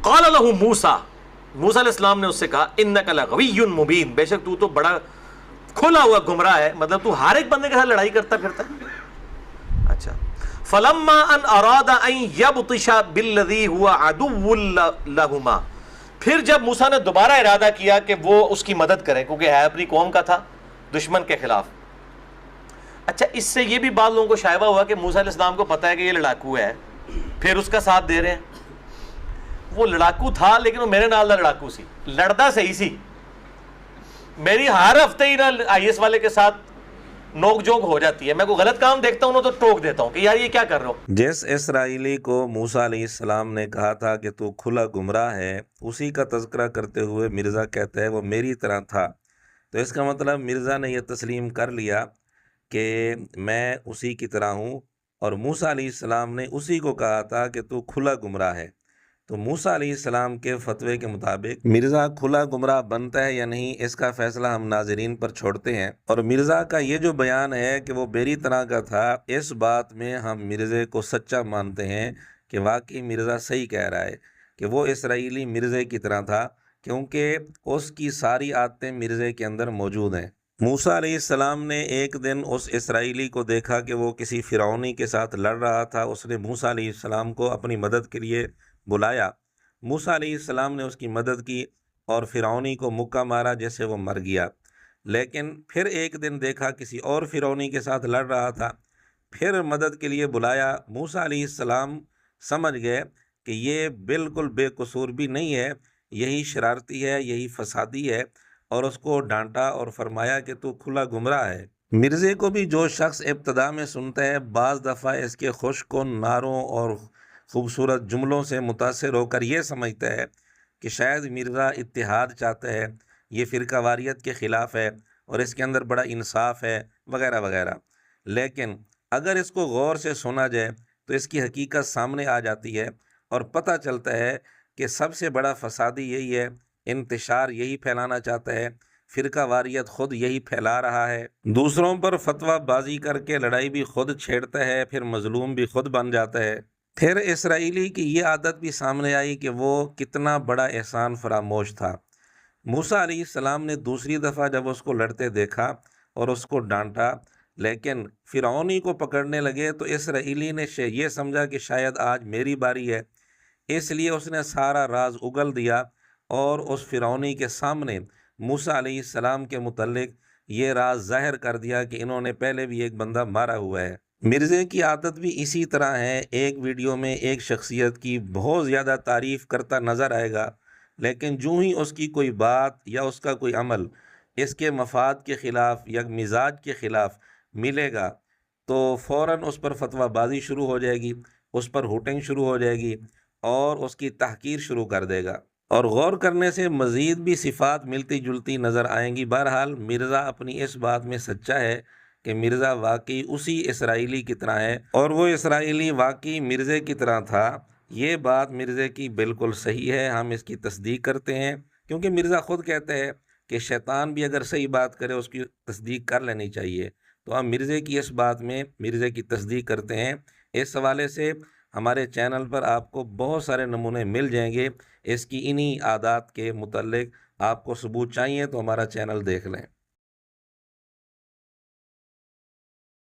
क़ाल लहू मूसा, मूसा अलैहिस्सलाम ने उससे कहा इन्नका लगवियुन मुबीन, बेशक तू तो बड़ा खुला हुआ गुमराह है, मतलब तू हर एक बंदे के साथ लड़ाई करता फिरता है। अच्छा, फलम्मा अन अरादा अन यबतिशा बिल्लज़ी हुआ अदुव्वुल लहुमा, फिर जब मूसा ने दोबारा इरादा किया कि वो उसकी मदद करे, क्योंकि है अपनी कौम का था, दुश्मन के खिलाफ। अच्छा, इससे ये भी बात लोगों को शायबा हुआ कि मूसा अलैहिस्सलाम को पता है कि ये लड़ाकू है, फिर उसका साथ दे रहे हैं। वो लड़ाकू था लेकिन वो मेरे नाल लड़ाकू सी, लड़दा सही सी, मेरी हर हफ्ते ही ना आईएस वाले के साथ नोक जोक हो जाती है। मैं कोई गलत काम देखता हूँ ना तो टोक देता हूँ कि यार ये क्या कर रहे हो। जिस इसराइली को मूसा अलैहिस्सलाम ने कहा था कि तू खुला गुमराह है, उसी का तज़किरा करते हुए मिर्ज़ा कहता है वो मेरी तरह था। तो इसका मतलब मिर्ज़ा ने यह तस्लीम कर लिया कि मैं उसी की तरह हूँ, और मूसा अलैहिस्सलाम ने उसी को कहा था कि तू खुला गुमराह है। तो मूसा अलैहिस्सलाम के फतवे के मुताबिक मिर्ज़ा खुला गुमराह बनता है या नहीं, इसका फ़ैसला हम नाज़रीन पर छोड़ते हैं। और मिर्ज़ा का ये जो बयान है कि वो मेरी तरह का था, इस बात में हम मिर्ज़े को सच्चा मानते हैं कि वाकई मिर्ज़ा सही कह रहा है कि वो इसराइली मिर्ज़े की तरह था, क्योंकि उसकी सारी आदतें मिर्ज़े के अंदर मौजूद हैं। मूसा अलैहिस्सलाम ने एक दिन उस इसराइली को देखा कि वो किसी फ़िरौनी के साथ लड़ रहा था। उसने मूसा अलैहिस्सलाम को अपनी मदद के लिए बुलाया। मूसा अलैहिस्सलाम ने उसकी मदद की और फ़िरौनी को मुक्का मारा जैसे वो मर गया। लेकिन फिर एक दिन देखा किसी और फ़िरौनी के साथ लड़ रहा था, फिर मदद के लिए बुलाया। मूसा अलैहिस्सलाम समझ गए कि ये बिल्कुल बेकसूर भी नहीं है, यही शरारती है, यही फसादी है, और उसको डांटा और फरमाया कि तू खुला गुमराह है। मिर्ज़े को भी जो शख्स इब्तदा में सुनता है, बाज़ दफ़ा इसके खुशकुन नारों और ख़ूबसूरत जुमलों से मुतासिर होकर यह समझता है कि शायद मिर्ज़ा इत्तिहाद चाहता है, ये फ़िरका वारियत के ख़िलाफ़ है और इसके अंदर बड़ा इंसाफ है, वगैरह वगैरह। लेकिन अगर इसको गौर से सुना जाए तो इसकी हकीकत सामने आ जाती है और पता चलता है कि सबसे बड़ा फसादी यही है, इंतशार यही फैलाना चाहता है, फ़िरका वारियत ख़ुद यही फैला रहा है, दूसरों पर फतवा बाजी करके लड़ाई भी ख़ुद छेड़ता है, फिर मज़लूम भी ख़ुद बन जाता है। फिर इसराइली की ये आदत भी सामने आई कि वो कितना बड़ा एहसान फरामोश था। मूसा अलैहिस्सलाम ने दूसरी दफ़ा जब उसको लड़ते देखा और उसको डांटा, लेकिन फ़िरौनी को पकड़ने लगे तो इसराइली ने ये समझा कि शायद आज मेरी बारी है, इसलिए उसने सारा राज उगल दिया और उस फ़िरौनी के सामने मूसा अलैहिस्सलाम के मुतल्लिक ये राज ज़ाहिर कर दिया कि इन्होंने पहले भी एक बंदा मारा हुआ है। मिर्ज़े की आदत भी इसी तरह है, एक वीडियो में एक शख्सियत की बहुत ज़्यादा तारीफ़ करता नज़र आएगा, लेकिन जूँ ही उसकी कोई बात या उसका कोई अमल इसके मफाद के ख़िलाफ़ या मिजाज के ख़िलाफ़ मिलेगा तो फ़ौरन उस पर फतवाबाजी शुरू हो जाएगी, उस पर हुटिंग शुरू हो जाएगी और उसकी तहकीर शुरू कर देगा। और गौर करने से मज़ीद भी सिफ़ात मिलती जुलती नज़र आएंगी। बहरहाल मिर्ज़ा अपनी इस बात में सच्चा है कि मिर्ज़ा वाकई उसी इसराइली की तरह है और वो इसराइली वाकई मिर्ज़े की तरह था। ये बात मिर्ज़े की बिल्कुल सही है, हम इसकी तस्दीक करते हैं, क्योंकि मिर्ज़ा ख़ुद कहते हैं कि शैतान भी अगर सही बात करे उसकी तस्दीक कर लेनी चाहिए। तो हम मिर्ज़े की इस बात में मिर्ज़े की तस्दीक करते हैं। इस हवाले से हमारे चैनल पर आपको बहुत सारे नमूने मिल जाएंगे इसकी इन्हीं आदात के मुतल्लिक। आपको सबूत चाहिए तो हमारा चैनल देख लें।